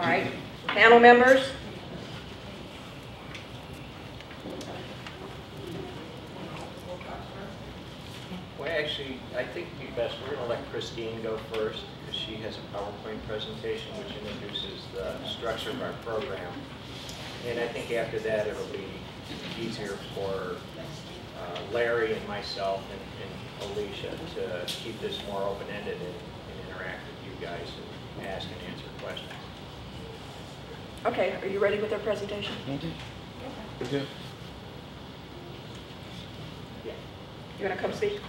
All right, panel members? Well, actually, I think it'd be best, we're going to let Christine go first, because she has a PowerPoint presentation which introduces the structure of our program. And I think after that, it'll be easier for Larry and myself and Alicia to keep this more open-ended and interact with you guys and ask and answer questions. Okay, are you ready with our presentation? Okay. Yeah. You want to come speak?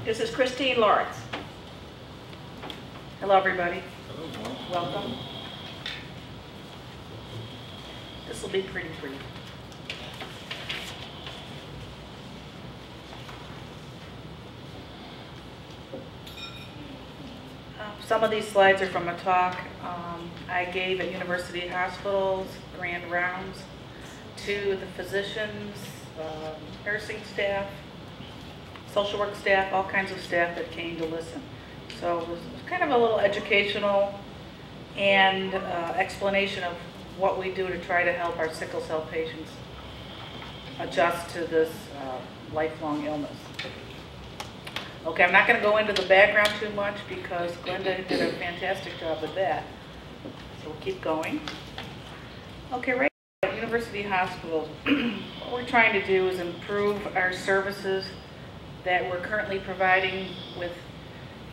This is Christine Lawrence. Hello, everybody. Welcome. This will be pretty brief. Some of these slides are from a talk I gave at university hospitals, grand rounds, to the physicians, nursing staff, social work staff, all kinds of staff that came to listen. So it was kind of a little educational and explanation of what we do to try to help our sickle cell patients adjust to this lifelong illness. Okay, I'm not going to go into the background too much because Glenda did a fantastic job with that. So we'll keep going. Okay, right now at university hospitals, what we're trying to do is improve our services that we're currently providing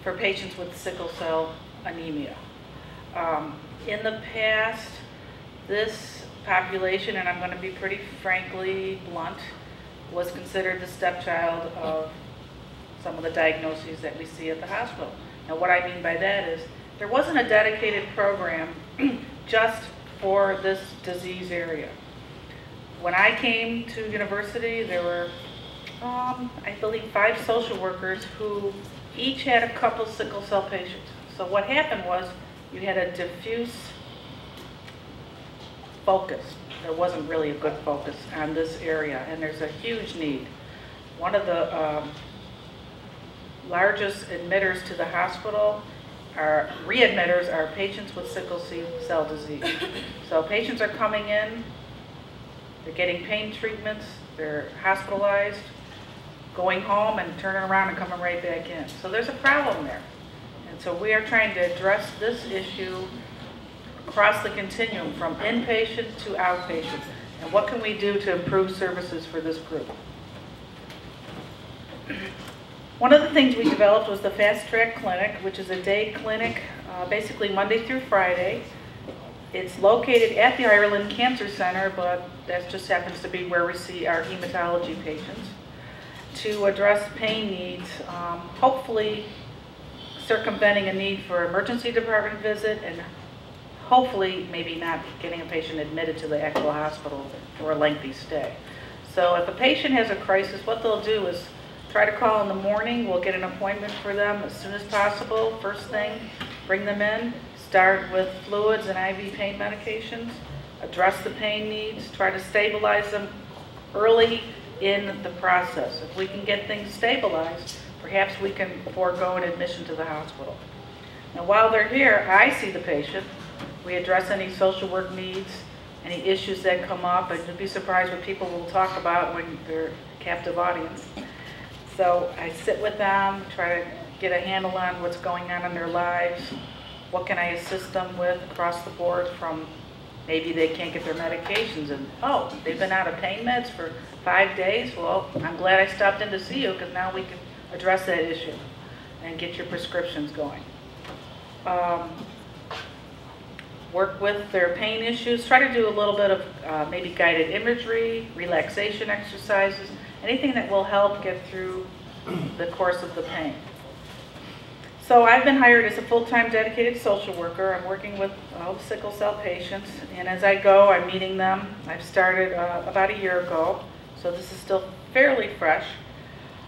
for patients with sickle cell anemia. In the past, this population, and I'm going to be pretty frankly blunt, was considered the stepchild of some of the diagnoses that we see at the hospital. Now what I mean by that is there wasn't a dedicated program just for this disease area. When I came to university, there were, I believe, 5 social workers who each had a couple sickle cell patients. So what happened was you had a diffuse focus. There wasn't really a good focus on this area, and there's a huge need. One of the largest admitters to the hospital readmitters are patients with sickle cell disease. So patients are coming in, they're getting pain treatments, they're hospitalized, going home and turning around and coming right back in. So there's a problem there. And so we are trying to address this issue across the continuum from inpatient to outpatient. And what can we do to improve services for this group? One of the things we developed was the Fast Track Clinic, which is a day clinic, basically Monday through Friday. It's located at the Ireland Cancer Center, but that just happens to be where we see our hematology patients, to address pain needs, hopefully circumventing a need for emergency department visit, and hopefully maybe not getting a patient admitted to the actual hospital for a lengthy stay. So if a patient has a crisis, what they'll do is try to call in the morning. We'll get an appointment for them as soon as possible. First thing, bring them in, start with fluids and IV pain medications, address the pain needs, try to stabilize them early in the process. If we can get things stabilized, perhaps we can forego an admission to the hospital. Now while they're here, I see the patient. We address any social work needs, any issues that come up, and you'll be surprised what people will talk about when they're a captive audience. So I sit with them, try to get a handle on what's going on in their lives, what can I assist them with across the board, from maybe they can't get their medications and, oh, they've been out of pain meds for 5 days? Well, I'm glad I stopped in to see you because now we can address that issue and get your prescriptions going. Work with their pain issues, try to do a little bit of maybe guided imagery, relaxation exercises, anything that will help get through the course of the pain. So I've been hired as a full-time dedicated social worker. I'm working with all the sickle cell patients, and as I go, I'm meeting them. I've started about a year ago, so this is still fairly fresh.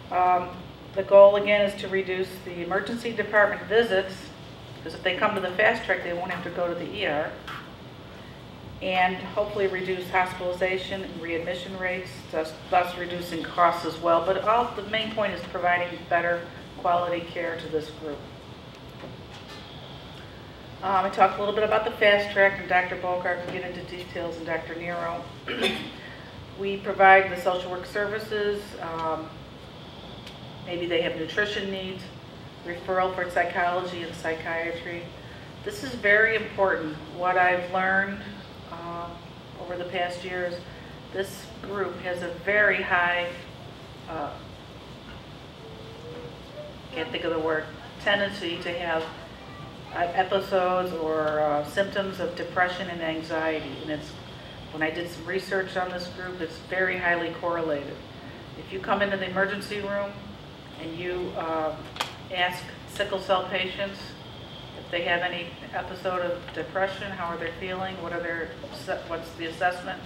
The goal, again, is to reduce the emergency department visits, because if they come to the fast track, they won't have to go to the ER, and hopefully reduce hospitalization and readmission rates, thus reducing costs as well. But the main point is providing better, quality care to this group. I talked a little bit about the fast track, and Dr. Bokar can get into details, and Dr. Nero. We provide the social work services. Maybe they have nutrition needs, referral for psychology and psychiatry. This is very important. What I've learned over the past years, this group has a very high, can't think of the word, tendency to have episodes or symptoms of depression and anxiety. And it's, when I did some research on this group, it's very highly correlated. If you come into the emergency room and you ask sickle cell patients if they have any episode of depression, how are they feeling, what's the assessment,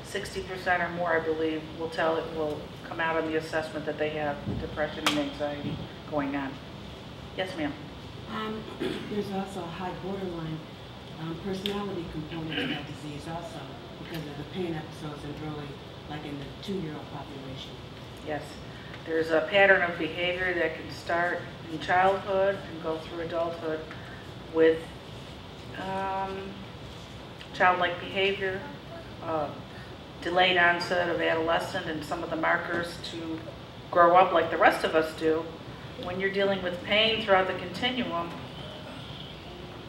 60% or more, I believe, will come out on the assessment that they have depression and anxiety going on. Yes, ma'am. There's also a high borderline personality component to that disease also, because of the pain episodes in early, like in the 2-year-old population. Yes. There's a pattern of behavior that can start in childhood and go through adulthood with childlike behavior, delayed onset of adolescent, and some of the markers to grow up like the rest of us do. When you're dealing with pain throughout the continuum,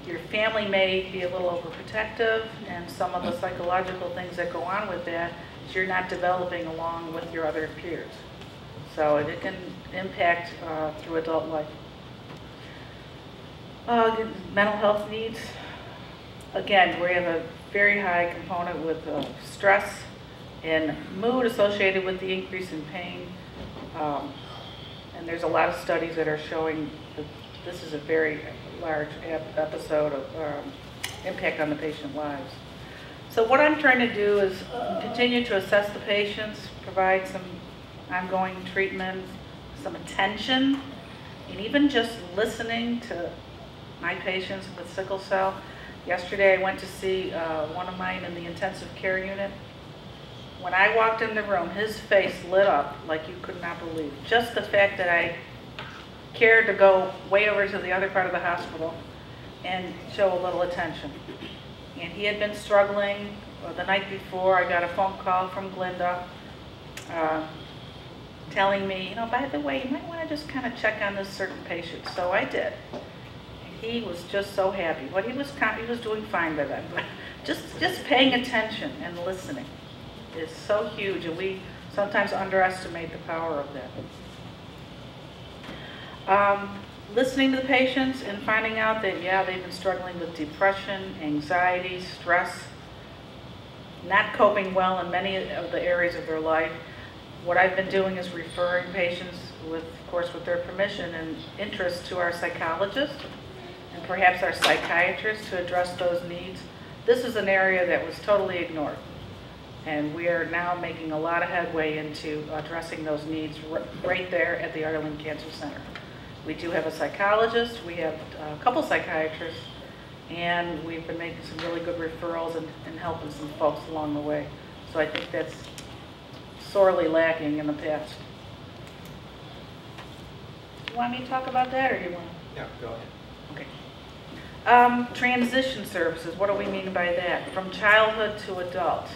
your family may be a little overprotective, and some of the psychological things that go on with that is you're not developing along with your other peers. So it can impact through adult life. Mental health needs. Again, we have a very high component with stress and mood associated with the increase in pain. And there's a lot of studies that are showing that this is a very large episode of impact on the patient's lives. So what I'm trying to do is continue to assess the patients, provide some ongoing treatment, some attention, and even just listening to my patients with sickle cell. Yesterday I went to see one of mine in the intensive care unit. When I walked in the room, his face lit up like you could not believe. Just the fact that I cared to go way over to the other part of the hospital and show a little attention. And he had been struggling. The night before, I got a phone call from Glinda telling me, you know, by the way, you might want to just kind of check on this certain patient. So I did. He was just so happy. What he was doing fine by then, but just paying attention and listening is so huge, and we sometimes underestimate the power of that. Listening to the patients and finding out that, yeah, they've been struggling with depression, anxiety, stress, not coping well in many of the areas of their life. What I've been doing is referring patients, with, of course, with their permission and interest, to our psychologist and perhaps our psychiatrist to address those needs. This is an area that was totally ignored, and we are now making a lot of headway into addressing those needs right there at the Ireland Cancer Center. We do have a psychologist, we have a couple psychiatrists, and we've been making some really good referrals and helping some folks along the way. So I think that's sorely lacking in the past. You want me to talk about that, or do you want to? No, go ahead. Okay. Transition services, what do we mean by that? From childhood to adult.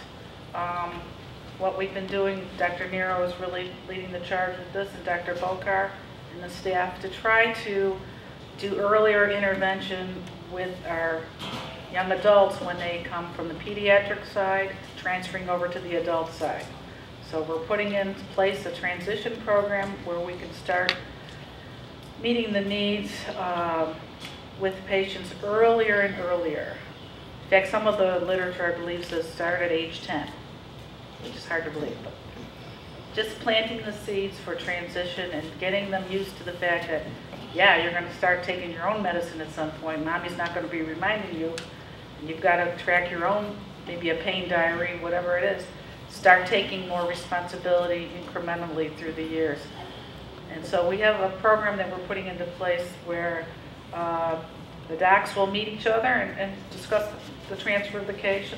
What we've been doing, Dr. Nero is really leading the charge with this, and Dr. Bokar and the staff, to try to do earlier intervention with our young adults when they come from the pediatric side, transferring over to the adult side. So we're putting in place a transition program where we can start meeting the needs with patients earlier and earlier. In fact, some of the literature, I believe, says start at age 10, which is hard to believe. But just planting the seeds for transition and getting them used to the fact that, yeah, you're going to start taking your own medicine at some point. Mommy's not going to be reminding you. And you've got to track your own, maybe a pain diary, whatever it is. Start taking more responsibility incrementally through the years. And so we have a program that we're putting into place where the docs will meet each other and discuss the transfer of the case.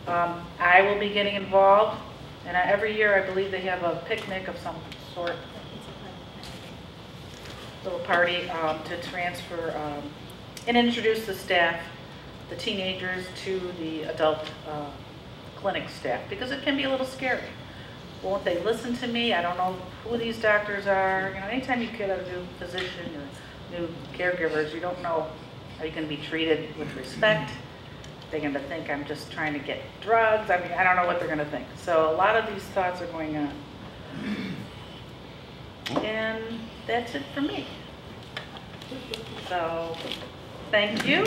I will be getting involved, and every year I believe they have a picnic of some sort. little party to transfer and introduce the staff, the teenagers, to the adult clinic staff, because it can be a little scary. Won't they listen to me? I don't know who these doctors are. You know, anytime you get a new physician or new caregivers, you don't know, are you going to be treated with respect? They're going to think I'm just trying to get drugs. I mean, I don't know what they're going to think. So a lot of these thoughts are going on. And that's it for me. So, thank you.